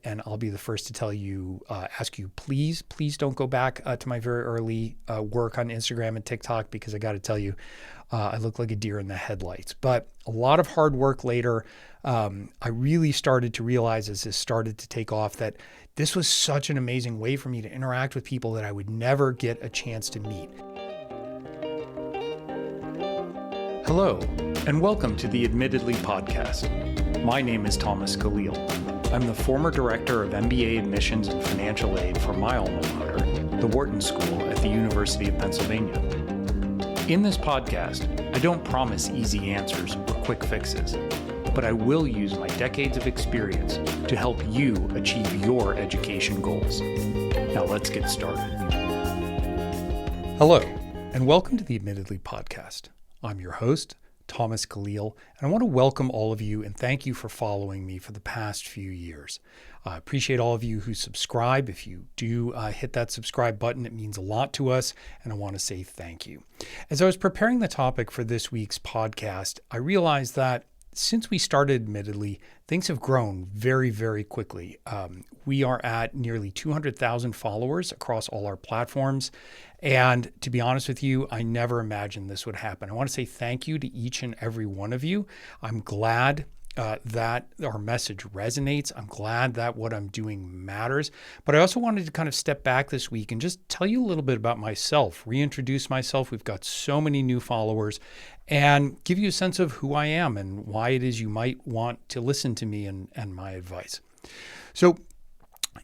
and I'll be the first to tell you, ask you, please don't go back to my very early work on Instagram and TikTok, because I got to tell you, I look like a deer in the headlights. But a lot of hard work later, I really started to realize as this started to take off that this was such an amazing way for me to interact with people that I would never get a chance to meet. Hello, and welcome to the Admittedly podcast. My name is Thomas Caleel. I'm the former director of MBA admissions and financial aid for my alma mater, the Wharton School at the University of Pennsylvania. In this podcast, I don't promise easy answers or quick fixes, but I will use my decades of experience to help you achieve your education goals. Now let's get started. Hello, and welcome to the Admittedly podcast. I'm your host, Thomas Caleel, and I want to welcome all of you and thank you for following me for the past few years. I appreciate all of you who subscribe. If you do hit that subscribe button, it means a lot to us, and I want to say thank you. As I was preparing the topic for this week's podcast, I realized that since we started Admittedly, things have grown very, very quickly. We are at nearly 200,000 followers across all our platforms. And to be honest with you, I never imagined this would happen. I want to say thank you to each and every one of you. I'm glad that our message resonates. I'm glad that what I'm doing matters. But I also wanted to kind of step back this week and just tell you a little bit about myself, reintroduce myself. We've got so many new followers, and give you a sense of who I am and why it is you might want to listen to me and my advice. So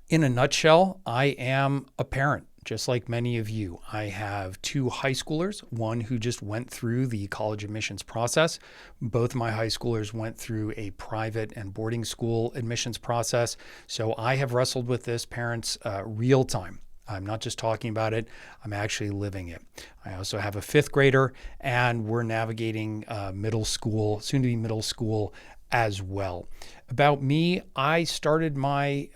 in a nutshell, I am a parent. Just like many of you, I have two high schoolers, one who just went through the college admissions process. Both of my high schoolers went through a private and boarding school admissions process. So I have wrestled with this, parents, real time. I'm not just talking about it, I'm actually living it. I also have a fifth grader, and we're navigating middle school, soon to be middle school as well. About me, I started my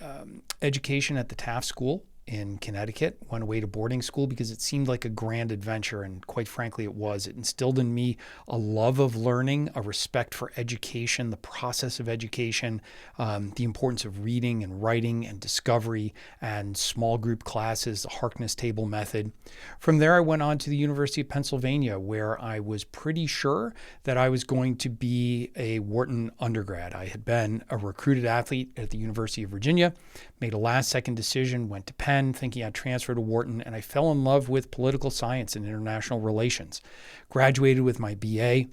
education at the Taft School in Connecticut, went away to boarding school because it seemed like a grand adventure, and quite frankly it was. It instilled in me a love of learning, a respect for education, the process of education, the importance of reading and writing and discovery and small group classes, the Harkness table method. From there I went on to the University of Pennsylvania, where I was pretty sure that I was going to be a Wharton undergrad. I had been a recruited athlete at the University of Virginia, made a last second decision, went to Penn, thinking I'd transfer to Wharton, and I fell in love with political science and international relations. Graduated with my BA,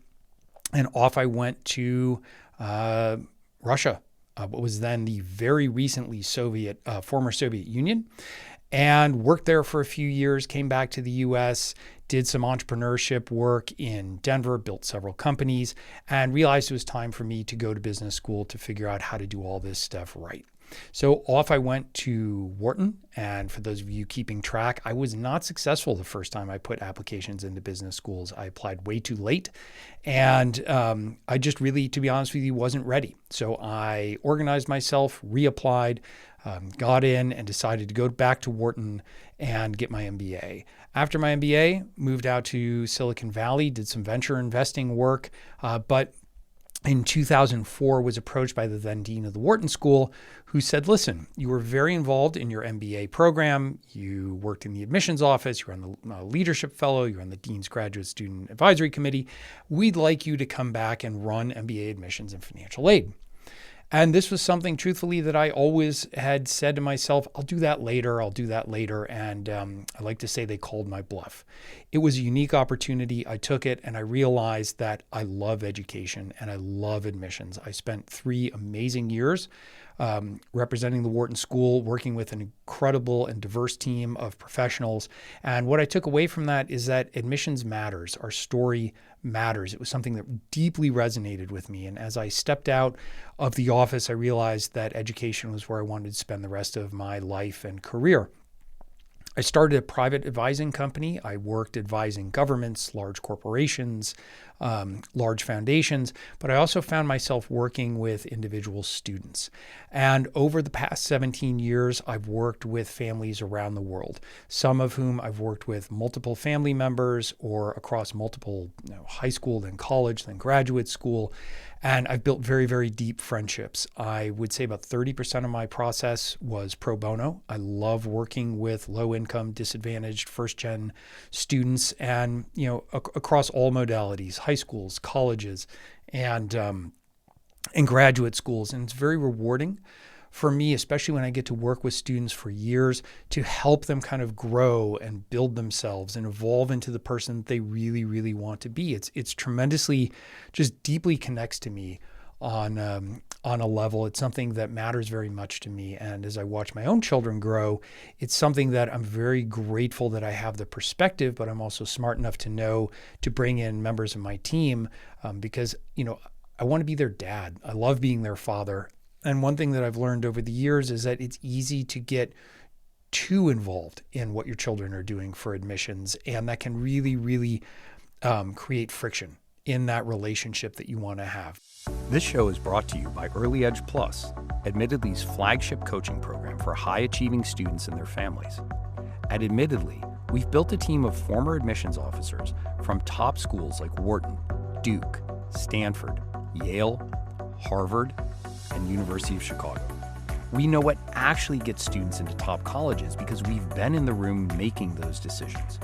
and off I went to Russia, what was then the very recently former Soviet Union, and worked there for a few years, came back to the US, did some entrepreneurship work in Denver, built several companies, and realized it was time for me to go to business school to figure out how to do all this stuff right. So off I went to Wharton, and for those of you keeping track, I was not successful the first time I put applications into business schools. I applied way too late, and I just really, to be honest with you, wasn't ready. So I organized myself, reapplied, got in, and decided to go back to Wharton and get my MBA. After my MBA, moved out to Silicon Valley, did some venture investing work, but in 2004 was approached by the then dean of the Wharton School, who said, listen, you were very involved in your MBA program. You worked in the admissions office. You were on the leadership fellow. You were on the dean's graduate student advisory committee. We'd like you to come back and run MBA admissions and financial aid. And this was something, truthfully, that I always had said to myself, I'll do that later. And I like to say they called my bluff. It was a unique opportunity. I took it, and I realized that I love education and I love admissions. I spent 3 amazing years representing the Wharton School, working with an incredible and diverse team of professionals. And what I took away from that is that admissions matters. Our story matters. It was something that deeply resonated with me. And as I stepped out of the office, I realized that education was where I wanted to spend the rest of my life and career. I started a private advising company. I worked advising governments, large corporations, large foundations, but I also found myself working with individual students. And over the past 17 years, I've worked with families around the world, some of whom I've worked with multiple family members or across multiple high school, then college, then graduate school. And I've built very, very deep friendships. I would say about 30% of my process was pro bono. I love working with low-income, disadvantaged, first-gen students, and across all modalities, high schools, colleges, and graduate schools. And it's very rewarding for me, especially when I get to work with students for years, to help them kind of grow and build themselves and evolve into the person that they really, really want to be. It's tremendously, just deeply connects to me on a level. It's something that matters very much to me. And as I watch my own children grow, it's something that I'm very grateful that I have the perspective, but I'm also smart enough to know to bring in members of my team because, I want to be their dad. I love being their father. And one thing that I've learned over the years is that it's easy to get too involved in what your children are doing for admissions. And that can really, really create friction in that relationship that you want to have. This show is brought to you by Early Edge Plus, Admittedly's flagship coaching program for high-achieving students and their families. At Admittedly, we've built a team of former admissions officers from top schools like Wharton, Duke, Stanford, Yale, Harvard, and University of Chicago. We know what actually gets students into top colleges because we've been in the room making those decisions.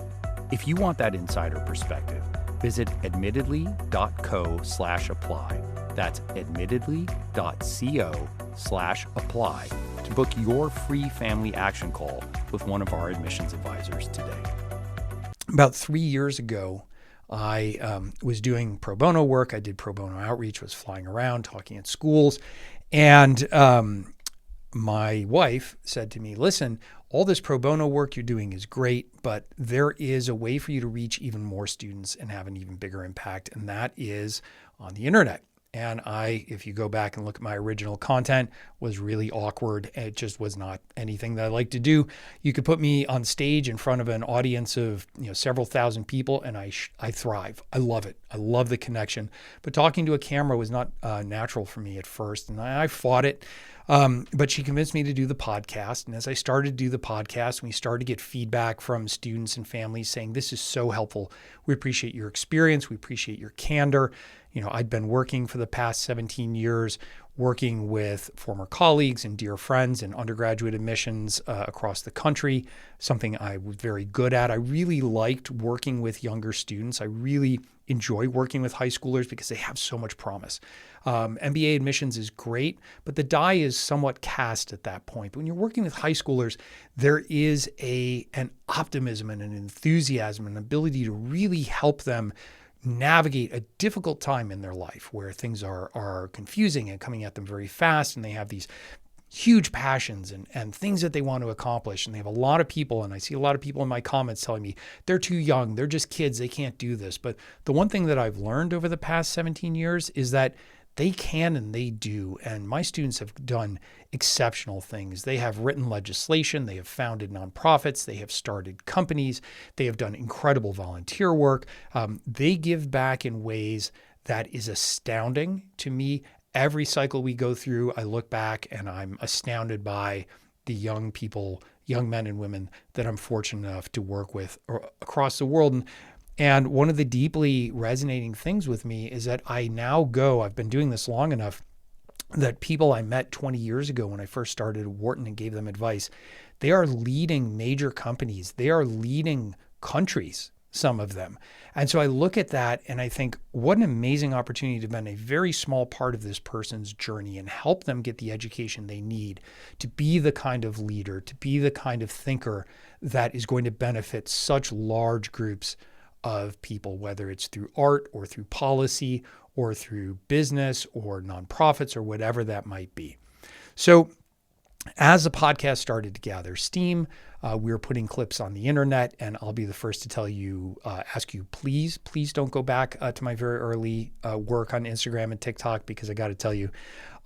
If you want that insider perspective, visit admittedly.co/apply. That's admittedly.co/apply to book your free family action call with one of our admissions advisors today. About 3 years ago, I was doing pro bono work. I did pro bono outreach, was flying around, talking at schools. And my wife said to me, listen, all this pro bono work you're doing is great, but there is a way for you to reach even more students and have an even bigger impact. And that is on the internet. And if you go back and look at my original content, was really awkward. It just was not anything that I like to do. You could put me on stage in front of an audience of several thousand people, and I thrive. I love it. I love the connection. But talking to a camera was not natural for me at first, and I fought it. But she convinced me to do the podcast. And as I started to do the podcast, we started to get feedback from students and families saying, this is so helpful. We appreciate your experience. We appreciate your candor. I'd been working for the past 17 years, working with former colleagues and dear friends in undergraduate admissions across the country, something I was very good at. I really liked working with younger students. I really enjoy working with high schoolers because they have so much promise. MBA admissions is great, but the die is somewhat cast at that point. But when you're working with high schoolers, there is an optimism and an enthusiasm and an ability to really help them navigate a difficult time in their life where things are confusing and coming at them very fast, and they have these huge passions and things that they want to accomplish. And they have a lot of people, and I see a lot of people in my comments telling me they're too young, they're just kids, they can't do this. But the one thing that I've learned over the past 17 years is that they can and they do. And my students have done exceptional things. They have written legislation. They have founded nonprofits. They have started companies. They have done incredible volunteer work. They give back in ways that is astounding to me. Every cycle we go through, I look back and I'm astounded by the young people, young men and women that I'm fortunate enough to work with across the world. And one of the deeply resonating things with me is that I've been doing this long enough that people I met 20 years ago when I first started at Wharton and gave them advice, they are leading major companies. They are leading countries, some of them. And so I look at that and I think, what an amazing opportunity to have been a very small part of this person's journey and help them get the education they need to be the kind of leader, to be the kind of thinker that is going to benefit such large groups of people, whether it's through art or through policy or through business or nonprofits or whatever that might be. So as the podcast started to gather steam, We're putting clips on the internet, and I'll be the first to tell you, ask you, please don't go back to my very early work on Instagram and TikTok, because I got to tell you,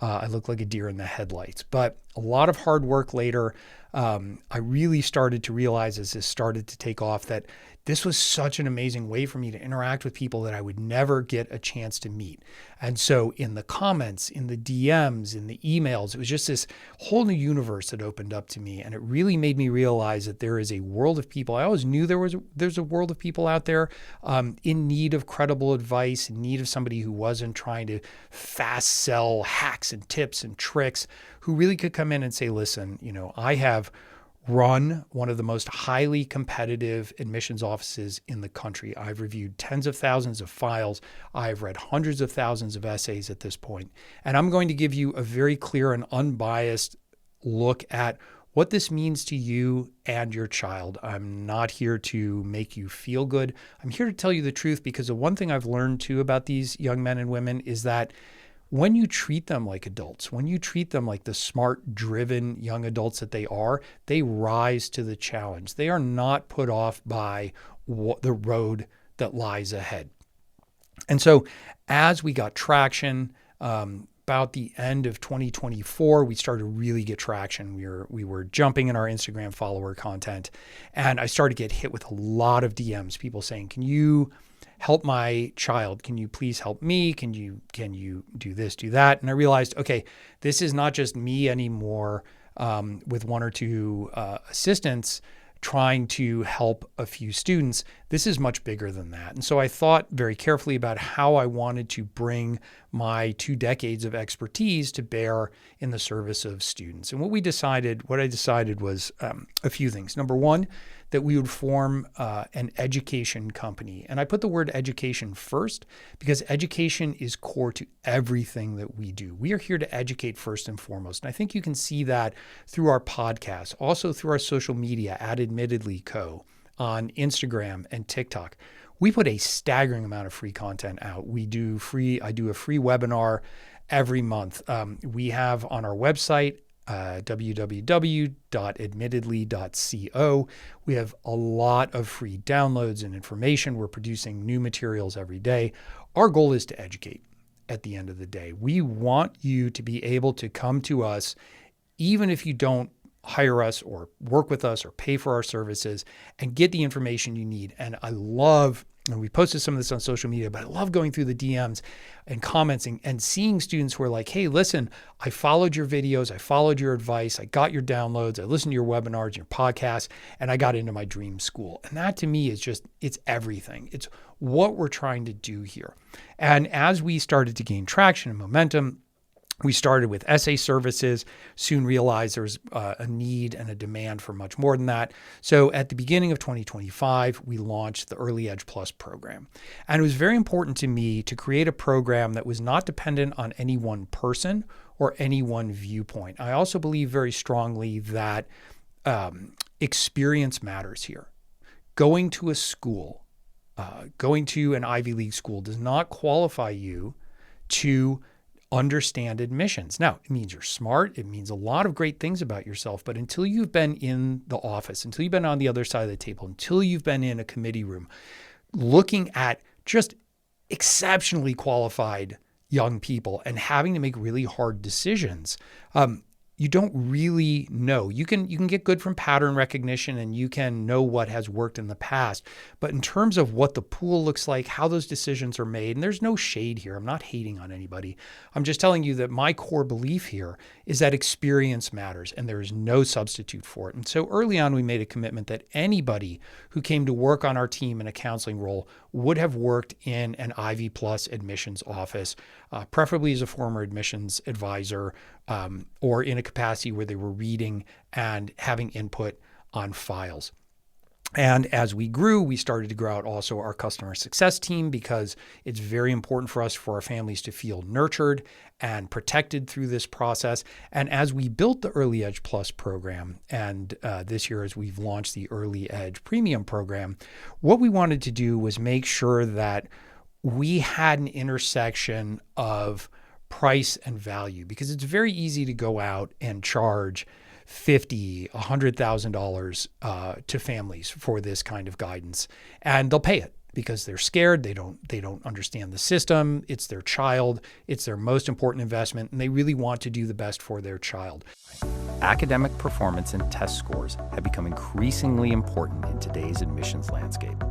I look like a deer in the headlights. But a lot of hard work later, I really started to realize, as this started to take off, that this was such an amazing way for me to interact with people that I would never get a chance to meet. And so in the comments, in the DMs, in the emails, it was just this whole new universe that opened up to me. And it really made me realize that there is a world of people. I always knew there's a world of people out there in need of credible advice, in need of somebody who wasn't trying to fast sell hacks and tips and tricks, who really could come in and say, listen, I have run one of the most highly competitive admissions offices in the country. I've reviewed tens of thousands of files. I've read hundreds of thousands of essays at this point. And I'm going to give you a very clear and unbiased look at what this means to you and your child. I'm not here to make you feel good. I'm here to tell you the truth, because the one thing I've learned too about these young men and women is that when you treat them like adults, when you treat them like the smart, driven young adults that they are, they rise to the challenge. They are not put off by the road that lies ahead. And so as we got traction, about the end of 2024, we started to really get traction. We were jumping in our Instagram follower content, and I started to get hit with a lot of DMs, people saying, can you help my child? Can you please help me? Can you do this, do that? And I realized, okay, this is not just me anymore with one or two assistants trying to help a few students. This is much bigger than that. And so I thought very carefully about how I wanted to bring my 2 decades of expertise to bear in the service of students. And what I decided was a few things. Number one, that we would form an education company. And I put the word education first because education is core to everything that we do. We are here to educate first and foremost. And I think you can see that through our podcast, also through our social media at Admittedly Co. on Instagram and TikTok. We put a staggering amount of free content out. I do a free webinar every month. We have on our website, www.admittedly.co. We have a lot of free downloads and information. We're producing new materials every day. Our goal is to educate at the end of the day. We want you to be able to come to us, even if you don't hire us or work with us or pay for our services, and get the information you need. And I love, and we posted some of this on social media, but I love going through the DMs and commenting and seeing students who are like, hey, listen, I followed your videos, I followed your advice, I got your downloads, I listened to your webinars, your podcasts, and I got into my dream school. And that to me is just, it's everything. It's what we're trying to do here. And as we started to gain traction and momentum, we started with essay services, soon realized there was a need and a demand for much more than that. So at the beginning of 2025, we launched the Early Edge Plus program. And it was very important to me to create a program that was not dependent on any one person or any one viewpoint. I also believe very strongly that experience matters here. Going to a school, going to an Ivy League school does not qualify you to understand admissions. Now, it means you're smart. It means a lot of great things about yourself. But until you've been in the office, until you've been on the other side of the table, until you've been in a committee room, looking at just exceptionally qualified young people and having to make really hard decisions, you don't really know. You can get good from pattern recognition and you can know what has worked in the past. But in terms of what the pool looks like, how those decisions are made, and there's no shade here. I'm not hating on anybody. I'm just telling you that my core belief here is that experience matters and there is no substitute for it. And so early on, we made a commitment that anybody who came to work on our team in a counseling role would have worked in an Ivy Plus admissions office, preferably as a former admissions advisor, or in a capacity where they were reading and having input on files. And as we grew, we started to grow out also our customer success team because it's very important for us, for our families to feel nurtured and protected through this process. And as we built the Early Edge Plus program, and this year as we've launched the Early Edge Premium program, what we wanted to do was make sure that we had an intersection of price and value, because it's very easy to go out and charge $50,000, $100,000 to families for this kind of guidance, and they'll pay it because they're scared. They don't understand the system. It's their child. It's their most important investment, and they really want to do the best for their child. Academic performance and test scores have become increasingly important in today's admissions landscape.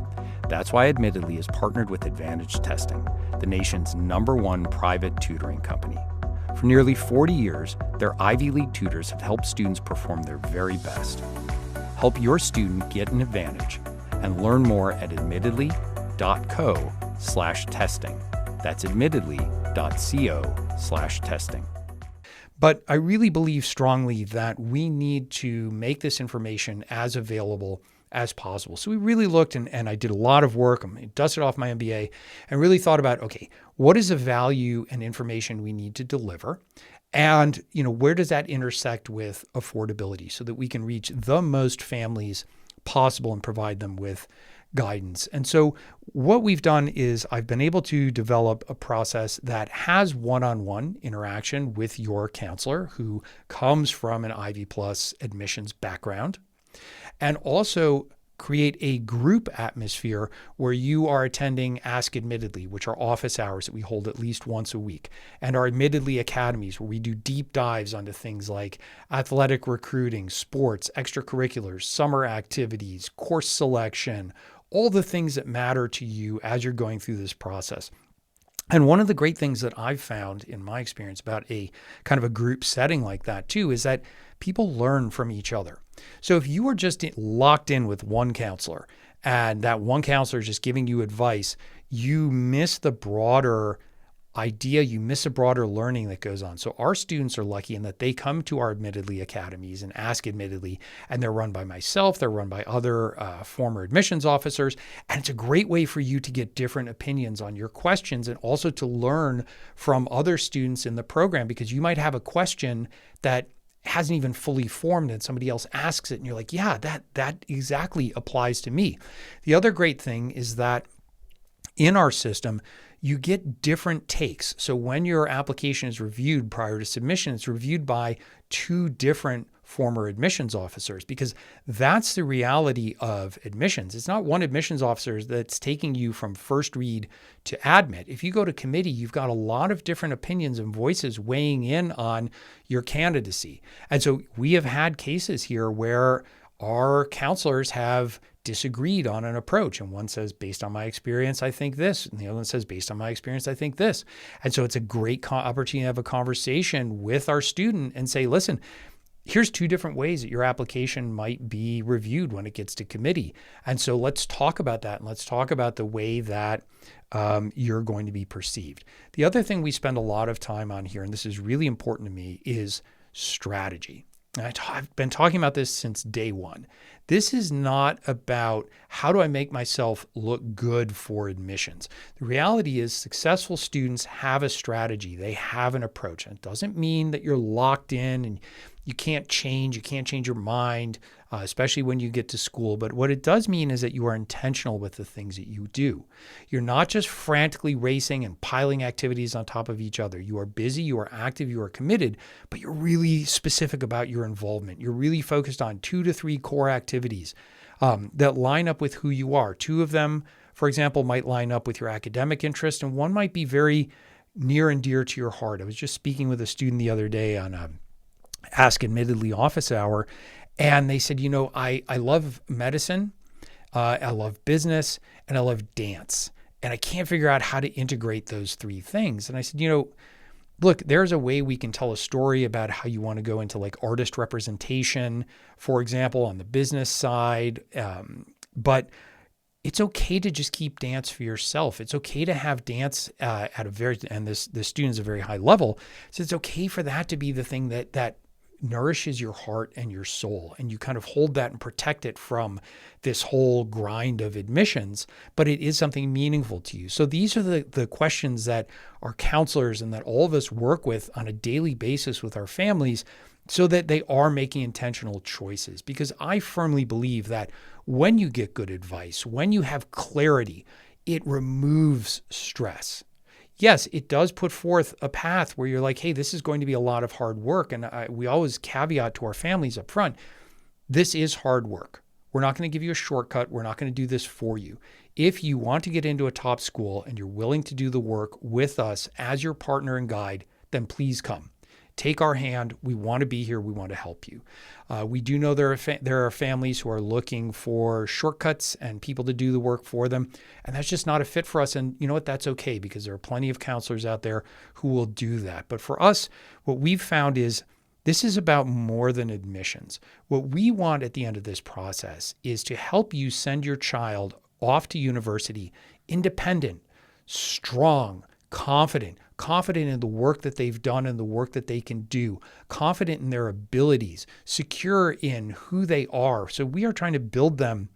That's why Admittedly has partnered with Advantage Testing, the nation's #1 private tutoring company. For nearly 40 years, their Ivy League tutors have helped students perform their very best. Help your student get an advantage and learn more at admittedly.co/testing. That's admittedly.co/testing. But I really believe strongly that we need to make this information as available as possible. So we really looked and I did a lot of work. I dusted off my MBA and really thought about, okay, what is the value and information we need to deliver? And, where does that intersect with affordability so that we can reach the most families possible and provide them with guidance? And so what we've done is I've been able to develop a process that has one-on-one interaction with your counselor who comes from an Ivy Plus admissions background, and also create a group atmosphere where you are attending Ask Admittedly, which are office hours that we hold at least once a week, and our Admittedly Academies, where we do deep dives onto things like athletic recruiting, sports, extracurriculars, summer activities, course selection, all the things that matter to you as you're going through this process. And one of the great things that I've found in my experience about a kind of a group setting like that too, is that people learn from each other. So if you are just locked in with one counselor and that one counselor is just giving you advice, you miss the broader idea, you miss a broader learning that goes on. So our students are lucky in that they come to our Admittedly Academies and Ask Admittedly, and they're run by myself, they're run by other former admissions officers, and it's a great way for you to get different opinions on your questions and also to learn from other students in the program, because you might have a question that hasn't even fully formed and somebody else asks it and you're like, yeah, that exactly applies to me. The other great thing is that in our system, you get different takes. So when your application is reviewed prior to submission, it's reviewed by two different former admissions officers, because that's the reality of admissions. It's not one admissions officer that's taking you from first read to admit. If you go to committee, you've got a lot of different opinions and voices weighing in on your candidacy. And so we have had cases here where our counselors have disagreed on an approach. And one says, based on my experience, I think this. And the other one says, based on my experience, I think this. And so it's a great opportunity to have a conversation with our student and say, listen, here's two different ways that your application might be reviewed when it gets to committee. And so let's talk about that. And let's talk about the way that you're going to be perceived. The other thing we spend a lot of time on here, and this is really important to me, is strategy. I've been talking about this since day one. This is not about how do I make myself look good for admissions. The reality is successful students have a strategy. They have an approach. And it doesn't mean that you're locked in and you can't change your mind, especially when you get to school. But what it does mean is that you are intentional with the things that you do. You're not just frantically racing and piling activities on top of each other. You are busy, you are active, you are committed, but you're really specific about your involvement. You're really focused on 2 to 3 core activities that line up with who you are. 2 of them, for example, might line up with your academic interest, and one might be very near and dear to your heart. I was just speaking with a student the other day on a Ask Admittedly office hour, and they said, I love medicine, I love business, and I love dance, and I can't figure out how to integrate those 3 things. And I said, look, there's a way we can tell a story about how you want to go into like artist representation, for example, on the business side, but it's okay to just keep dance for yourself. It's okay to have dance at a very, and this student's a very high level, so it's okay for that to be the thing that nourishes your heart and your soul. And you kind of hold that and protect it from this whole grind of admissions, but it is something meaningful to you. So these are the questions that our counselors and that all of us work with on a daily basis with our families so that they are making intentional choices. Because I firmly believe that when you get good advice, when you have clarity, it removes stress. yes, it does put forth a path where you're like, hey, this is going to be a lot of hard work. And we always caveat to our families up front, this is hard work. We're not going to give you a shortcut. We're not going to do this for you. If you want to get into a top school and you're willing to do the work with us as your partner and guide, then please come. Take our hand. We want to be here. We want to help you. We do know there are families who are looking for shortcuts and people to do the work for them. And that's just not a fit for us. And you know what? That's okay, because there are plenty of counselors out there who will do that. But for us, what we've found is this is about more than admissions. What we want at the end of this process is to help you send your child off to university independent, strong, confident in the work that they've done and the work that they can do, confident in their abilities, secure in who they are. So we are trying to build them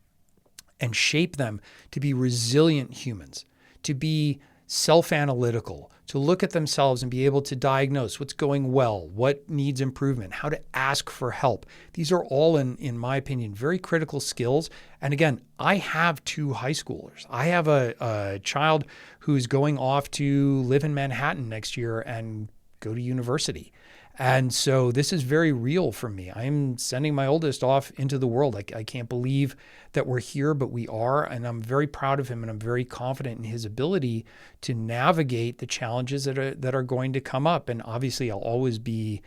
and shape them to be resilient humans, to be self-analytical, to look at themselves and be able to diagnose what's going well, what needs improvement, how to ask for help. These are all, in my opinion, very critical skills. And again, I have 2 high schoolers. I have a child who's going off to live in Manhattan next year and go to university. And so this is very real for me. I'm sending my oldest off into the world. I can't believe that we're here, but we are. And I'm very proud of him, and I'm very confident in his ability to navigate the challenges that are going to come up. And obviously, I'll always be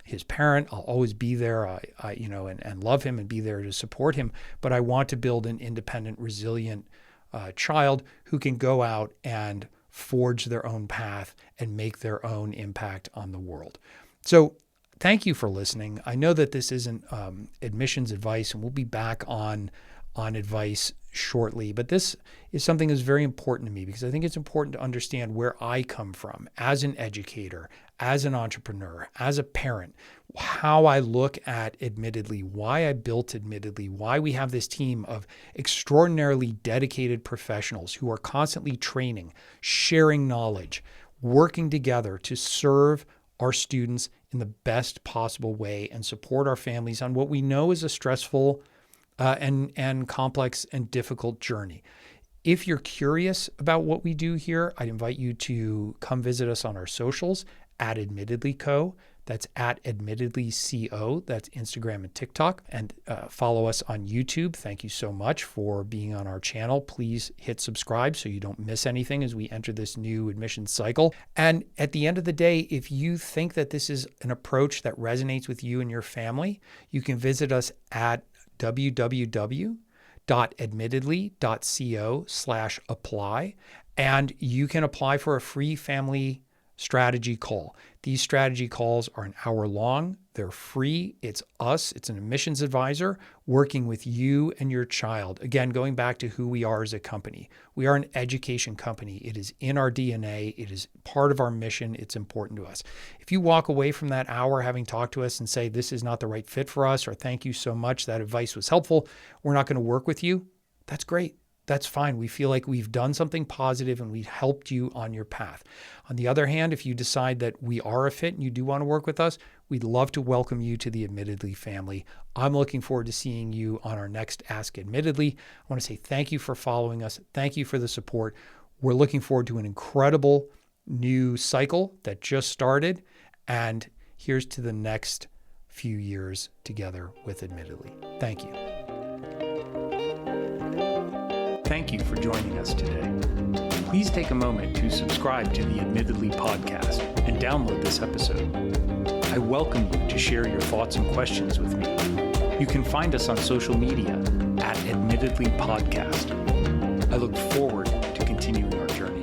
his parent. I'll always be there, and love him and be there to support him. But I want to build an independent, resilient child who can go out and forge their own path and make their own impact on the world. So thank you for listening. I know that this isn't admissions advice, and we'll be back on advice shortly, but this is something that's very important to me, because I think it's important to understand where I come from as an educator, as an entrepreneur, as a parent, how I look at Admittedly, why I built Admittedly, why we have this team of extraordinarily dedicated professionals who are constantly training, sharing knowledge, working together to serve our students in the best possible way and support our families on what we know is a stressful and complex and difficult journey. If you're curious about what we do here, I'd invite you to come visit us on our socials at Admittedly Co. That's at Admittedly CO. That's Instagram and TikTok. And follow us on YouTube. Thank you so much for being on our channel. Please hit subscribe so you don't miss anything as we enter this new admissions cycle. And at the end of the day, if you think that this is an approach that resonates with you and your family, you can visit us at www.admittedly.co/apply, and you can apply for a free family strategy call. These strategy calls are an hour long. They're free. It's us. It's an admissions advisor working with you and your child. Again, going back to who we are as a company. We are an education company. It is in our DNA. It is part of our mission. It's important to us. If you walk away from that hour having talked to us and say, this is not the right fit for us, or thank you so much, that advice was helpful, we're not going to work with you, that's great. That's fine. We feel like we've done something positive and we helped you on your path. On the other hand, if you decide that we are a fit and you do want to work with us, we'd love to welcome you to the Admittedly family. I'm looking forward to seeing you on our next Ask Admittedly. I want to say thank you for following us. Thank you for the support. We're looking forward to an incredible new cycle that just started. And here's to the next few years together with Admittedly. Thank you. Thank you for joining us today. Please take a moment to subscribe to the Admittedly podcast and download this episode. I welcome you to share your thoughts and questions with me. You can find us on social media at Admittedly Podcast. I look forward to continuing our journey.